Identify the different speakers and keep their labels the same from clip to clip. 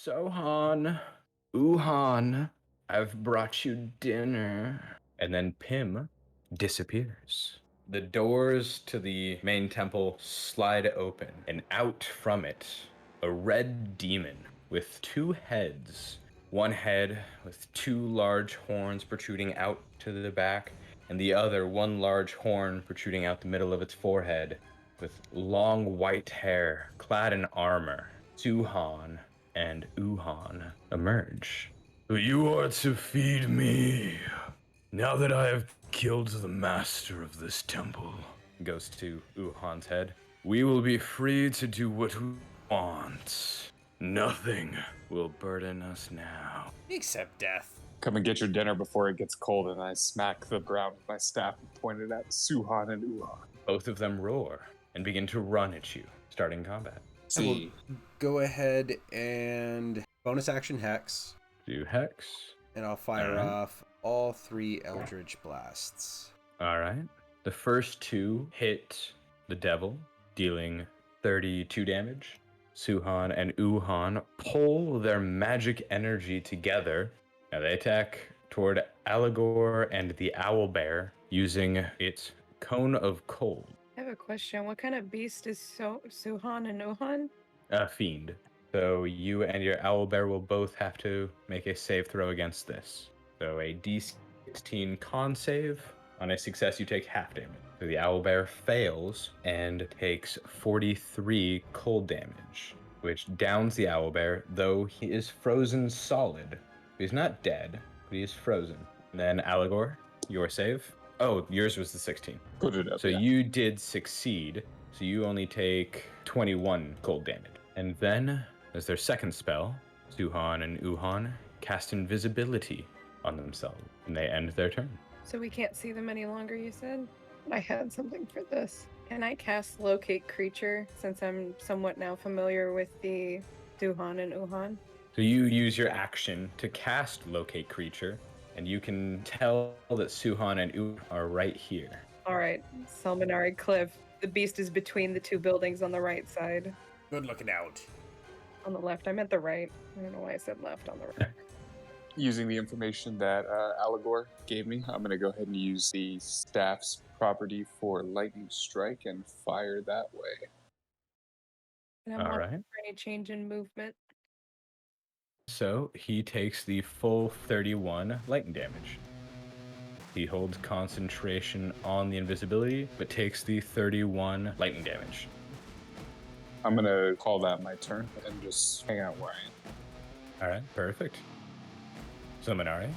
Speaker 1: Sohan, Uhan, I've brought you dinner. And then Pim disappears. The doors to the main temple slide open, and out from it, a red demon with two heads. One head with two large horns protruding out to the back, and the other one large horn protruding out the middle of its forehead, with long white hair, clad in armor. Suhan and Uhan emerge. You are to feed me. Now that I have killed the master of this temple, goes to Uhan's head, we will be free to do what we want. Nothing will burden us now.
Speaker 2: Except death.
Speaker 3: Come and get your dinner before it gets cold, and I smack the ground with my staff and point it at Suhan and Uhan.
Speaker 1: Both of them roar and begin to run at you, starting combat.
Speaker 3: See.
Speaker 2: Go ahead and bonus action Hex,
Speaker 1: Do Hex.
Speaker 2: and I'll fire
Speaker 1: Alright.
Speaker 2: off all 3 Eldritch Blasts.
Speaker 1: Alright. The first 2 hit the devil, dealing 32 damage. Suhan and Uhan pull their magic energy together. Now they attack toward Allegor and the owlbear using its cone of cold.
Speaker 4: I have a question. What kind of beast is Suhan and Uhan?
Speaker 1: A fiend. So you and your owlbear will both have to make a save throw against this. So a D16 con save. On a success, you take half damage. So the owlbear fails and takes 43 cold damage, which downs the owlbear, though he is frozen solid. He's not dead, but he is frozen. And then Allegor, your save. Oh, yours was the 16.
Speaker 3: Put it up.
Speaker 1: So you did succeed. So you only take 21 cold damage. And then, as their second spell, Suhan and Uhan cast invisibility on themselves, and they end their turn.
Speaker 4: So we can't see them any longer, you said? I had something for this. Can I cast Locate Creature, since I'm somewhat now familiar with the Suhan and Uhan?
Speaker 1: So you use your action to cast Locate Creature, and you can tell that Suhan and Uhan are right here.
Speaker 4: Alright, Salmonari Cliff. The beast is between the 2 buildings on the right side.
Speaker 2: Good looking out.
Speaker 4: On the left. I meant the right. I don't know why I said left on the right.
Speaker 3: Using the information that Allegor gave me, I'm going to go ahead and use the staff's property for lightning strike and fire that way.
Speaker 4: And I'm
Speaker 1: All
Speaker 4: not
Speaker 1: right.
Speaker 4: for any change in movement.
Speaker 1: So he takes the full 31 lightning damage. He holds concentration on the invisibility, but takes the 31 lightning damage.
Speaker 3: I'm going to call that my turn and just hang out where I am.
Speaker 1: All right, perfect. So Minari,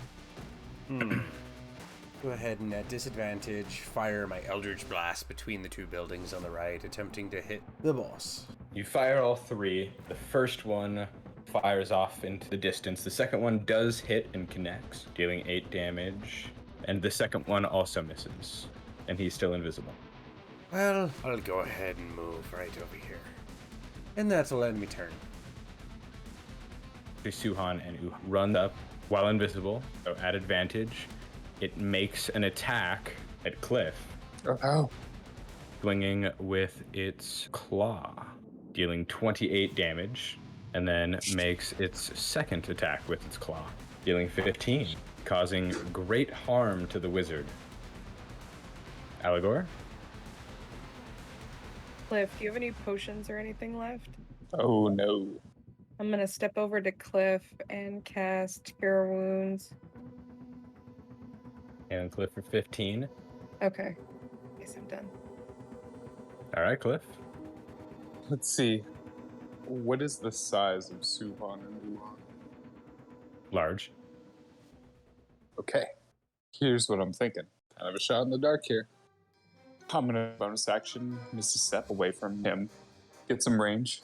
Speaker 2: Go ahead and at disadvantage, fire my Eldritch Blast between the 2 buildings on the right, attempting to hit the boss.
Speaker 1: you fire all 3. The first one fires off into the distance. The second one does hit and connects, dealing 8 damage. And the second one also misses, and he's still invisible.
Speaker 2: Well, I'll go ahead and move right over here. And that'll end me turn.
Speaker 1: The Suhan and Uhan run up while invisible, so at advantage. It makes an attack at Cliff,
Speaker 3: Oh,
Speaker 1: swinging with its claw, dealing 28 damage, and then makes its second attack with its claw, dealing 15, causing great harm to the wizard. Allegor?
Speaker 4: Cliff, do you have any potions or anything left?
Speaker 3: oh no.
Speaker 4: I'm gonna step over to Cliff and cast Cure Wounds.
Speaker 1: And Cliff for 15.
Speaker 4: Okay. Guess I'm done.
Speaker 1: All right, Cliff.
Speaker 3: Let's see. What is the size of Suhan and Uhan?
Speaker 1: Large.
Speaker 3: Okay. Here's what I'm thinking. Kind of a shot in the dark here. I'm going to bonus action, miss a step away from him, get some range.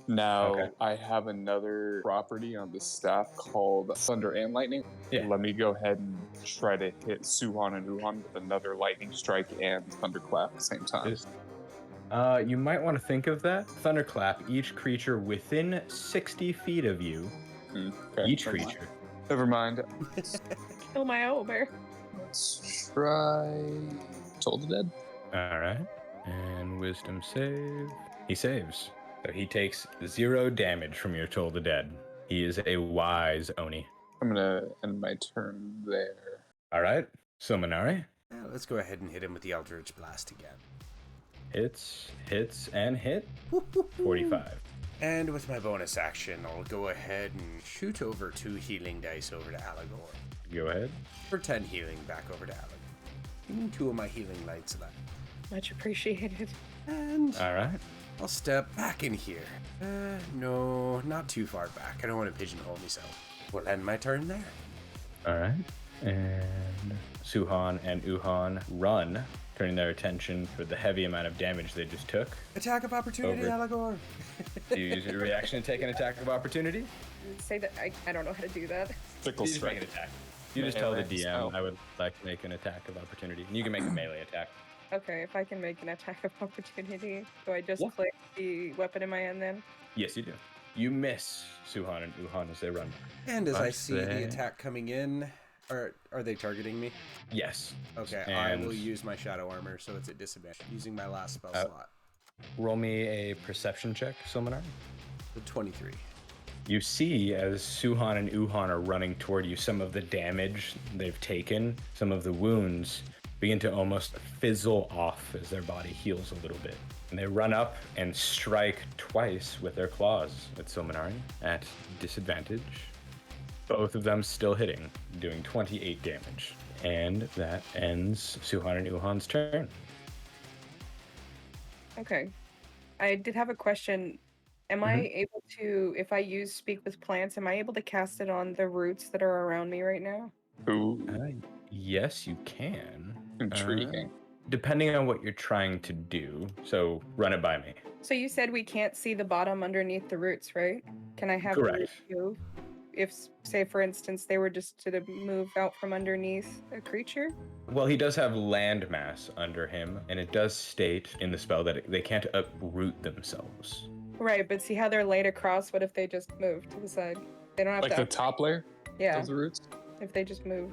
Speaker 3: Now,
Speaker 1: Okay.
Speaker 3: I have another property on the staff called Thunder and Lightning.
Speaker 1: Yeah.
Speaker 3: Let me go ahead and try to hit Suhan and Uhan with another Lightning Strike and Thunderclap at the same time.
Speaker 1: You might want to think of that. Thunderclap, each creature within 60 feet of you.
Speaker 3: Okay,
Speaker 1: Each
Speaker 3: never mind.
Speaker 1: creature.
Speaker 3: Never mind.
Speaker 4: Kill my owlbear.
Speaker 3: Let's try Toll the Dead.
Speaker 1: All right. And wisdom save. He saves. So he takes 0 damage from your Toll the Dead. He is a wise Oni.
Speaker 3: I'm gonna end my turn there.
Speaker 1: All right, so Minari.
Speaker 2: Let's go ahead and hit him with the Eldritch Blast again.
Speaker 1: Hits, and hit. 45.
Speaker 2: And with my bonus action, I'll go ahead and shoot over 2 healing dice over to Allegor.
Speaker 1: Go ahead.
Speaker 2: For 10 healing back over to Allegor. Give me 2 of my healing lights left.
Speaker 4: Much appreciated.
Speaker 2: And
Speaker 1: All right.
Speaker 2: I'll step back in here. No, not too far back. I don't want to pigeonhole myself. We'll end my turn there.
Speaker 1: All right. And Suhan and Uhan run, turning their attention for the heavy amount of damage they just took.
Speaker 2: Attack of opportunity,
Speaker 1: Over.
Speaker 2: Allegor.
Speaker 1: Do you use your reaction to take an attack of opportunity?
Speaker 4: Say that I don't know how to do that.
Speaker 3: Sickle
Speaker 1: You just make an
Speaker 3: strike.
Speaker 1: attack. You just tell the
Speaker 3: Melee
Speaker 1: DM,
Speaker 3: spell.
Speaker 1: I would like to make an attack of opportunity. And you can make a melee attack.
Speaker 4: Okay, if I can make an attack of opportunity, do I just
Speaker 1: Yeah.
Speaker 4: click the weapon in my hand then?
Speaker 1: Yes, you do. You miss Suhan and Uhan as they run.
Speaker 2: And as I
Speaker 1: I'd
Speaker 2: see the
Speaker 1: say-
Speaker 2: attack coming in, are they targeting me?
Speaker 1: Yes.
Speaker 2: Okay, I
Speaker 1: And-
Speaker 2: will use my shadow armor, so it's at disadvantage. Using my last spell
Speaker 1: Uh,
Speaker 2: slot.
Speaker 1: Roll me a perception check, Silmanar.
Speaker 2: The 23.
Speaker 1: You see as Suhan and Uhan are running toward you, some of the damage they've taken, some of the wounds begin to almost fizzle off as their body heals a little bit. And they run up and strike twice with their claws at Silmanari at disadvantage. Both of them still hitting, doing 28 damage. And that ends Suhan and Uhan's turn.
Speaker 4: Okay. I did have a question. Am I
Speaker 1: Mm-hmm.
Speaker 4: able to, if I use Speak with Plants, am I able to cast it on the roots that are around me right now?
Speaker 3: Ooh,
Speaker 1: Yes, you can.
Speaker 3: intriguing.
Speaker 4: Uh-huh.
Speaker 1: Depending on what you're trying to do. So run it by me.
Speaker 4: So you said we can't see the bottom underneath the roots, right? Can I have
Speaker 1: Correct.
Speaker 4: the roots move? If, say, for instance, they were just to move out from underneath a creature?
Speaker 1: Well, he does have landmass under him, and it does state in the spell that they can't uproot themselves.
Speaker 4: Right, but see how they're laid across? What if they just move to the side? They don't have
Speaker 3: Like
Speaker 4: to.
Speaker 3: the top layer
Speaker 4: Yeah,
Speaker 3: of the roots?
Speaker 4: if they just move.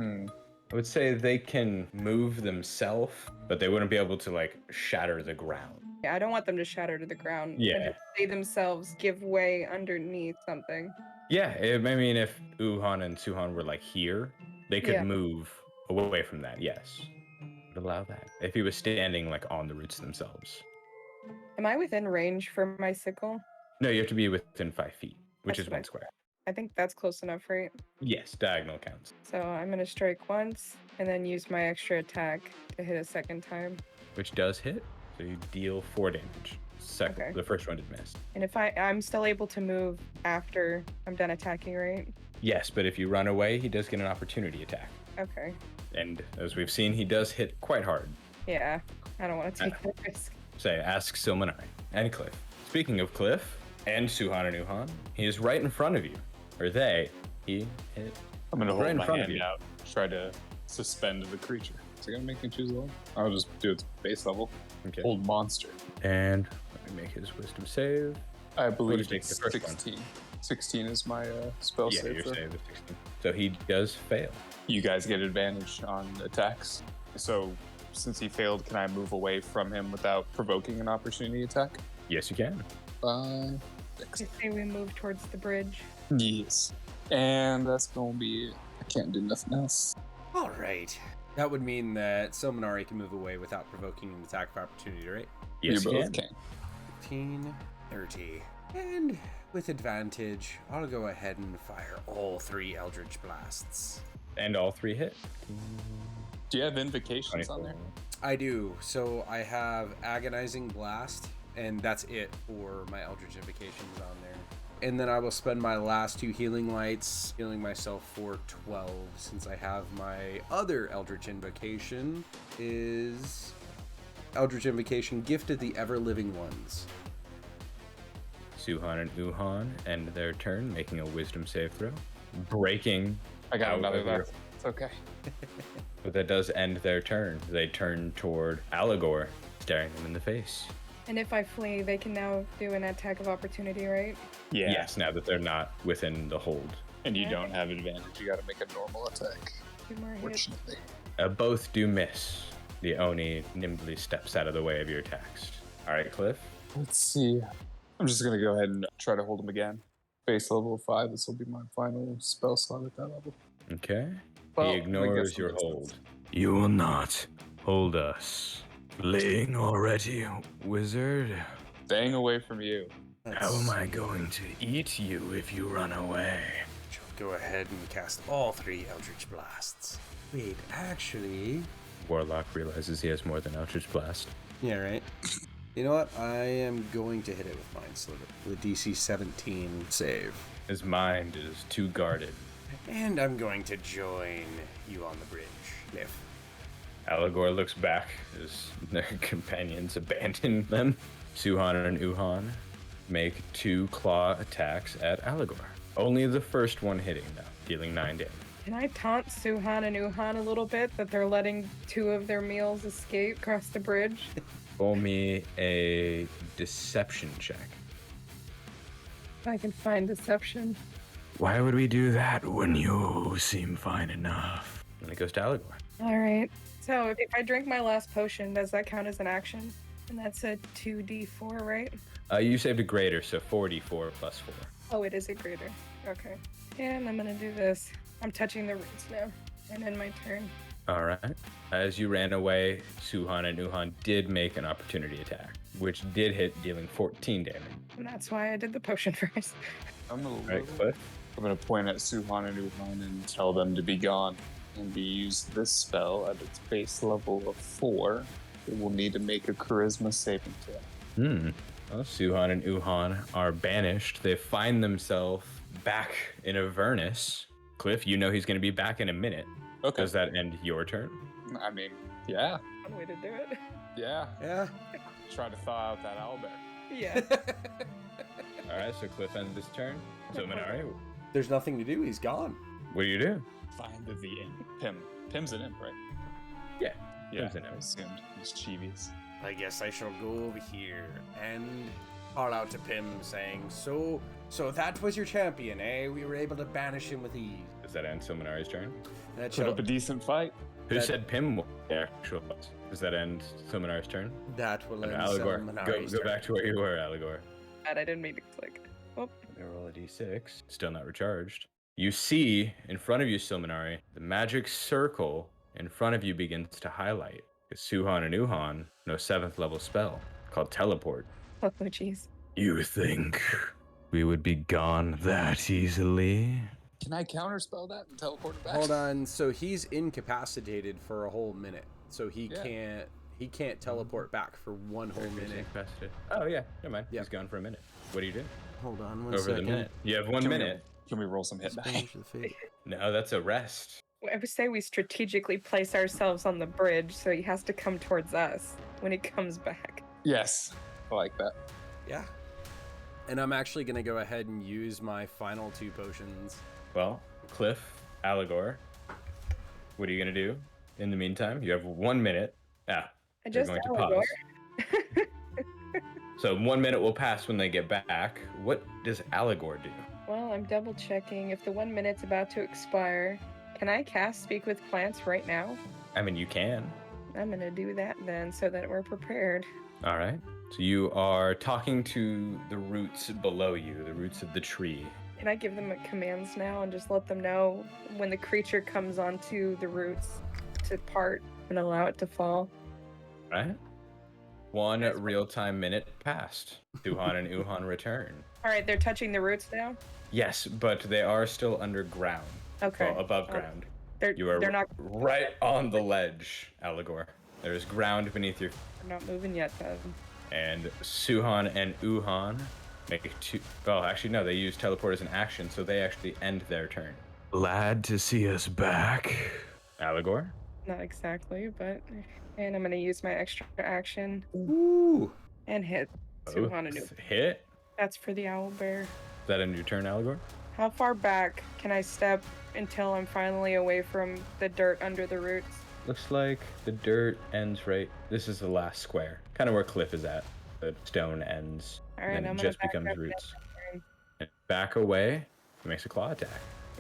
Speaker 1: I would say they can move themselves, but they wouldn't be able to like shatter the ground.
Speaker 4: Yeah, I don't want them to shatter to the ground.
Speaker 1: Yeah.
Speaker 4: And they themselves give way underneath something.
Speaker 1: Yeah, I mean, if Uhan and Suhan were like here, they could
Speaker 4: Yeah.
Speaker 1: move away from that. Yes, would allow that. If he was standing like on the roots themselves.
Speaker 4: Am I within range for my sickle?
Speaker 1: No, you have to be within 5 feet, which
Speaker 4: That's
Speaker 1: is
Speaker 4: what I
Speaker 1: 1 square.
Speaker 4: I think that's close enough, right?
Speaker 1: Yes, diagonal counts,
Speaker 4: So I'm gonna strike once and then use my extra attack to hit a second time.
Speaker 1: which does hit. So you deal 4 damage.
Speaker 4: Okay.
Speaker 1: The first one did miss.
Speaker 4: And if I'm still able to move after I'm done attacking, right?
Speaker 1: Yes, but if you run away, he does get an opportunity attack.
Speaker 4: Okay.
Speaker 1: And as we've seen, he does hit quite hard.
Speaker 4: Yeah. I don't want to take that risk.
Speaker 1: Say, ask Silmanai and Cliff. Speaking of Cliff and Suhan and Uhan, he is right in front of you. Or they. He hit.
Speaker 3: I'm gonna
Speaker 1: Right
Speaker 3: hold
Speaker 1: in
Speaker 3: my
Speaker 1: front of
Speaker 3: hand
Speaker 1: you.
Speaker 3: out, try to suspend the creature. Is it gonna make me choose a level? I'll just do its base level.
Speaker 1: Okay.
Speaker 3: Old monster.
Speaker 1: And let me make his wisdom save.
Speaker 3: I believe
Speaker 1: take
Speaker 3: it's
Speaker 1: the first one?
Speaker 3: 16. 16 is my spell
Speaker 1: Yeah,
Speaker 3: save.
Speaker 1: your
Speaker 3: throw.
Speaker 1: save is 16. So he does fail.
Speaker 3: You guys get advantage on attacks. So since he failed, can I move away from him without provoking an opportunity attack?
Speaker 1: Yes, you can.
Speaker 3: 5, 6.
Speaker 4: I say we move towards the bridge.
Speaker 3: Yes. And that's gonna be. I can't do nothing else.
Speaker 2: All right. That would mean that Silmanari can move away without provoking an attack of opportunity, right?
Speaker 1: Yes,
Speaker 3: you
Speaker 1: you
Speaker 3: both
Speaker 1: can.
Speaker 2: 15, 30. And with advantage, I'll go ahead and fire all 3 Eldritch Blasts.
Speaker 1: And all 3 hit.
Speaker 3: Do you have invocations on
Speaker 1: 24.
Speaker 3: there?
Speaker 2: I do. So I have Agonizing Blast, and that's it for my Eldritch Invocations on there. And then I will spend my last 2 healing lights, healing myself for 12, since I have my other Eldritch Invocation is Eldritch Invocation, Gifted the Ever-Living Ones.
Speaker 1: Suhan and Uhan end their turn, making a wisdom save throw. Breaking.
Speaker 3: I got
Speaker 1: out
Speaker 3: another
Speaker 1: of your-
Speaker 3: left. It's okay.
Speaker 1: But that does end their turn. They turn toward Allegor, staring them in the face.
Speaker 4: And if I flee, they can now do an attack of opportunity, right?
Speaker 3: Yeah.
Speaker 1: Yes, now that they're not within the hold.
Speaker 3: And you don't have advantage. You gotta make a normal attack.
Speaker 4: 2 more hits.
Speaker 3: Fortunately.
Speaker 1: Both do miss. The Oni nimbly steps out of the way of your attacks. All right, Cliff.
Speaker 3: Let's see. I'm just gonna go ahead and try to hold him again. Base level of 5. This will be my final spell slot at that level.
Speaker 1: Okay.
Speaker 3: Well,
Speaker 1: He ignores your hold. You will not hold us. Laying already, wizard?
Speaker 3: Staying away from you.
Speaker 1: How am I going to eat you if you run away?
Speaker 2: Go ahead and cast all 3 Eldritch Blasts. Wait, actually...
Speaker 1: Warlock realizes he has more than Eldritch Blast.
Speaker 2: Yeah, right. You know what? I am going to hit it with Mind Sliver. With a DC 17 save.
Speaker 1: His mind is too guarded.
Speaker 2: And I'm going to join you on the bridge, Cliff.
Speaker 1: Allegor looks back as their companions abandon them. Suhan and Uhan make 2 claw attacks at Allegor. Only the first one hitting, though, dealing 9 damage.
Speaker 4: Can I taunt Suhan and Uhan a little bit that they're letting 2 of their meals escape across the bridge?
Speaker 1: Roll me a deception check.
Speaker 4: If I can find deception.
Speaker 1: Why would we do that when you seem fine enough? And it goes to Allegor.
Speaker 4: All right. So if I drink my last potion, does that count as an action? And that's a 2d4, right?
Speaker 1: You saved a greater, so 4d4 plus 4.
Speaker 4: Oh, it is a greater. Okay. And I'm gonna do this. I'm touching the roots now. And end my turn.
Speaker 1: All right. As you ran away, Suhan and Uhan did make an opportunity attack, which did hit, dealing 14 damage.
Speaker 4: And that's why I did the potion first.
Speaker 3: I'm
Speaker 1: Right, Cliff?
Speaker 3: going to point at Suhan and Uhan and tell them to be gone. And to use this spell at its base level of 4, it will need to make a charisma saving throw.
Speaker 1: Well, Suhan and Uhan are banished. They find themselves back in Avernus. Cliff, you know he's going to be back in a minute.
Speaker 3: Okay.
Speaker 1: Does that end your turn?
Speaker 3: I mean, yeah.
Speaker 4: One way to do it.
Speaker 3: Yeah.
Speaker 2: Yeah.
Speaker 3: Try to thaw out that owlbear.
Speaker 4: Yeah.
Speaker 1: All right, so Cliff ends his turn. So, Minari,
Speaker 2: There's nothing to do. He's gone.
Speaker 1: what do you do?
Speaker 3: Find the imp. Pim. Pim's an imp, right?
Speaker 1: Yeah.
Speaker 3: Yeah,
Speaker 1: Pim's an
Speaker 3: I
Speaker 1: imp.
Speaker 3: assumed. He's chibies.
Speaker 2: I guess I shall go over here and call out to Pim, saying, So that was your champion, eh? We were able to banish him with ease.
Speaker 1: Does that end Silmanari's turn?
Speaker 2: That
Speaker 3: Put
Speaker 2: shall,
Speaker 3: up a decent fight.
Speaker 1: Who
Speaker 2: That-
Speaker 1: said Pim was the actual boss? Does that end Silmanari's turn?
Speaker 2: that will
Speaker 1: And
Speaker 2: end
Speaker 1: Allegor,
Speaker 2: Silmanari's
Speaker 1: go
Speaker 2: turn.
Speaker 1: back to where you were, Allegor.
Speaker 4: God, I didn't mean to click. Oh,
Speaker 1: They roll a d6. Still not recharged. You see in front of you, Silmanari, the magic circle in front of you begins to highlight. Because Suhan and Uhan know 7th level spell called Teleport.
Speaker 4: oh, jeez.
Speaker 1: You think we would be gone that easily?
Speaker 3: Can I counterspell that and teleport it back?
Speaker 2: Hold on. So he's incapacitated for a whole minute. So he
Speaker 3: Yeah.
Speaker 2: can't teleport back for 1 whole minute.
Speaker 1: Oh, yeah. Never mind.
Speaker 2: Yeah.
Speaker 1: He's gone for a minute. What do you do?
Speaker 2: Hold on one
Speaker 1: Over
Speaker 2: second.
Speaker 1: the minute. You have 1
Speaker 3: Can we-
Speaker 1: minute.
Speaker 3: Can we roll some hit die?
Speaker 2: Change the fate.
Speaker 1: No, that's a rest.
Speaker 4: I would say we strategically place ourselves on the bridge so he has to come towards us when he comes back.
Speaker 3: Yes. I like that.
Speaker 2: Yeah. And I'm actually going to go ahead and use my final 2 potions.
Speaker 1: Well, Cliff, Allegor, what are you going to do in the meantime? You have 1 minute.
Speaker 4: I
Speaker 1: You're
Speaker 4: just
Speaker 1: going to
Speaker 4: Allegor.
Speaker 1: pause. So 1 minute will pass when they get back. What does Allegor do?
Speaker 4: Well, I'm double checking. If the 1 minute's about to expire, can I cast Speak with Plants right now?
Speaker 1: I mean, you can.
Speaker 4: I'm gonna do that then so that we're prepared.
Speaker 1: All right. So you are talking to the roots below you, the roots of the tree.
Speaker 4: Can I give them commands now and just let them know when the creature comes onto the roots to part and allow it to fall?
Speaker 1: All right. 1 real-time minute passed. Suhan and Uhan return.
Speaker 4: All right, they're touching the roots now?
Speaker 1: Yes, but they are still underground.
Speaker 4: Okay.
Speaker 1: Well, above ground.
Speaker 4: They're not
Speaker 1: right on the ledge, Allegor. There is ground beneath your
Speaker 4: not moving yet then.
Speaker 1: and Suhan and Uhan make 2. Well, actually, no, they use teleport as an action, so they actually end their turn. Glad to see us back. Allegor?
Speaker 4: Not exactly, but and I'm gonna use my extra action
Speaker 2: Ooh.
Speaker 4: and hit Suhan and Uhan.
Speaker 1: Hit?
Speaker 4: That's for the owl bear.
Speaker 1: Is that end your turn, Allegor?
Speaker 4: How far back can I step until I'm finally away from the dirt under the roots?
Speaker 1: Looks like the dirt ends right. This is the last square, kind of where Cliff is at. The stone ends,
Speaker 4: All right,
Speaker 1: and then
Speaker 4: I'm
Speaker 1: it
Speaker 4: gonna
Speaker 1: just
Speaker 4: back
Speaker 1: becomes
Speaker 4: up
Speaker 1: roots.
Speaker 4: turn.
Speaker 1: And back away, it makes a claw attack,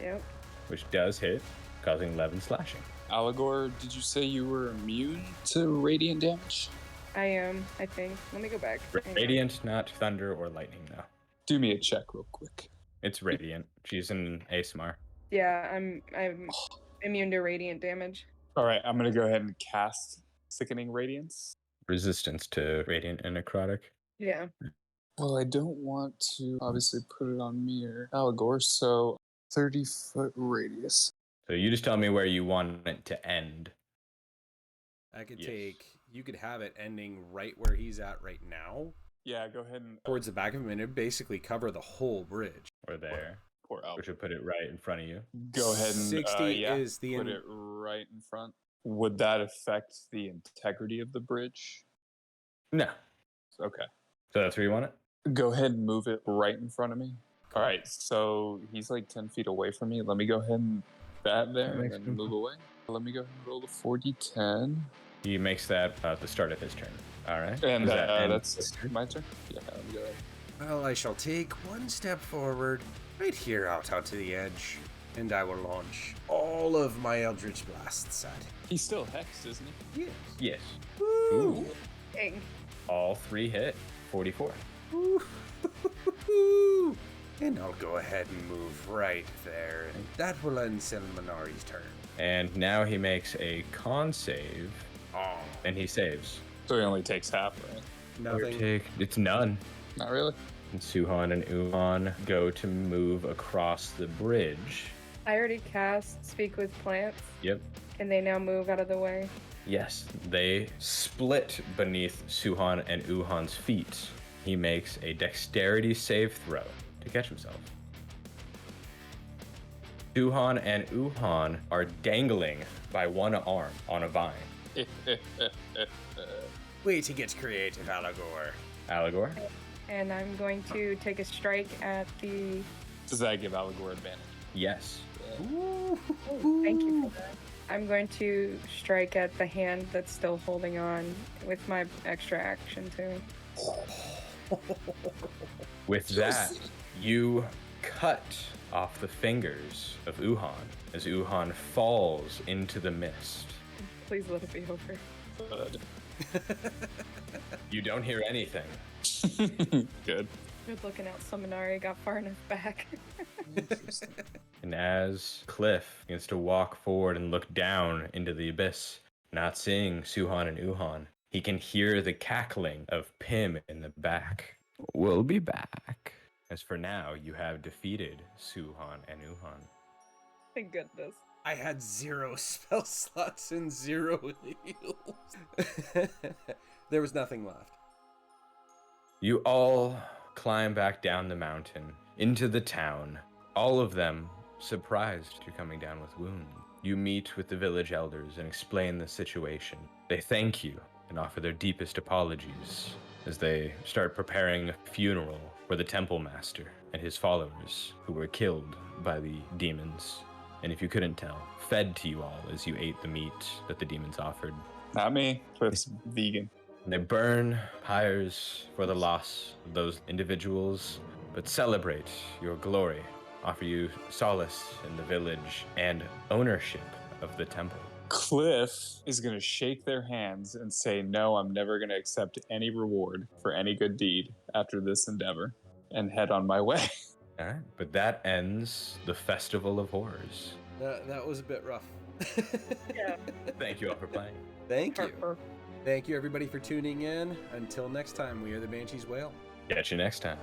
Speaker 4: Yep.
Speaker 1: which does hit, causing 11 slashing.
Speaker 3: Allegor, did you say you were immune to radiant damage?
Speaker 4: I am, I think. Let me go back. Hang on.
Speaker 1: Radiant, not thunder or lightning, though.
Speaker 3: Do me a check real quick.
Speaker 1: It's radiant. She's an ASMR.
Speaker 4: Yeah, I'm immune to radiant damage.
Speaker 3: All right, I'm gonna go ahead and cast Sickening Radiance.
Speaker 1: Resistance to radiant and necrotic.
Speaker 4: Yeah.
Speaker 3: Well, I don't want to obviously put it on me or Allegor, so 30-foot radius.
Speaker 1: So you just tell me where you want it to end.
Speaker 2: I could
Speaker 1: Yes.
Speaker 2: take. You could have it ending right where he's at right now,
Speaker 3: Yeah, go ahead and
Speaker 2: towards the back of him, and it'd basically cover the whole bridge.
Speaker 1: Or there.
Speaker 3: pour out.
Speaker 1: Which would put it right in front of you.
Speaker 3: Go ahead and
Speaker 2: 60 is the
Speaker 3: put it right in front. Would that affect the integrity of the bridge?
Speaker 1: No.
Speaker 3: Okay.
Speaker 1: So that's where you want it?
Speaker 3: Go ahead and move it right in front of me. All right, so he's like 10 feet away from me. Let me go ahead and bat there and
Speaker 1: makes
Speaker 3: then
Speaker 1: sense.
Speaker 3: move away. Let me go ahead and roll the 4d10.
Speaker 1: He makes that at the start of his turn. All right.
Speaker 3: And
Speaker 1: Does that end
Speaker 3: that's
Speaker 1: his turn?
Speaker 3: my turn? Yeah, let me go ahead.
Speaker 2: Well, I shall take one step forward, right here out to the edge, and I will launch all of my Eldritch Blasts at him.
Speaker 3: He's still hexed, isn't he?
Speaker 2: Yes.
Speaker 1: Yes.
Speaker 2: Woo!
Speaker 4: Dang.
Speaker 1: All 3 hit. 44.
Speaker 2: Woo! And I'll go ahead and move right there, and that will end Selmanari's turn.
Speaker 1: And now he makes a con save,
Speaker 2: Oh,
Speaker 1: and he saves.
Speaker 3: So he only takes half, right?
Speaker 2: nothing.
Speaker 1: It's none.
Speaker 3: Not really.
Speaker 1: And Suhan and Uhan go to move across the bridge.
Speaker 4: I already cast Speak with Plants.
Speaker 1: Yep.
Speaker 4: Can they now move out of the way?
Speaker 1: Yes, they split beneath Suhan and Uhan's feet. He makes a dexterity save throw to catch himself. Suhan and Uhan are dangling by one arm on a vine.
Speaker 2: Way to get creative, Allegor.
Speaker 1: Allegor?
Speaker 4: And I'm going to take a strike at the.
Speaker 3: Does that give Allegor advantage?
Speaker 1: Yes.
Speaker 4: Oh, thank you for that. I'm going to strike at the hand that's still holding on with my extra action too.
Speaker 1: With that, you cut off the fingers of Uhan as Uhan falls into the mist.
Speaker 4: Please let it be over.
Speaker 1: You don't hear anything.
Speaker 3: Good.
Speaker 4: Good looking out, Seminari got far enough back.
Speaker 1: And as Cliff begins to walk forward and look down into the abyss, not seeing Suhan and Uhan, he can hear the cackling of Pim in the back. We'll be back. As for now, you have defeated Suhan and Uhan.
Speaker 4: Thank goodness.
Speaker 2: I had 0 spell slots and 0 heals. There was nothing left.
Speaker 1: You all climb back down the mountain into the town, all of them surprised you're coming down with wounds. You meet with the village elders and explain the situation. They thank you and offer their deepest apologies as they start preparing a funeral for the temple master and his followers who were killed by the demons. And if you couldn't tell, fed to you all as you ate the meat that the demons offered.
Speaker 3: Not me. Cliff's vegan.
Speaker 1: They burn pyres for the loss of those individuals, but celebrate your glory, offer you solace in the village and ownership of the temple.
Speaker 3: Cliff is going to shake their hands and say, no, I'm never going to accept any reward for any good deed after this endeavor, and head on my way.
Speaker 1: All right, but that ends the Festival of Horrors.
Speaker 2: That was a bit rough.
Speaker 4: Yeah.
Speaker 1: Thank you all for playing.
Speaker 2: Thank you. Thank you, everybody, for tuning in. Until next time, we are the Banshee's Wail.
Speaker 1: Catch you next time.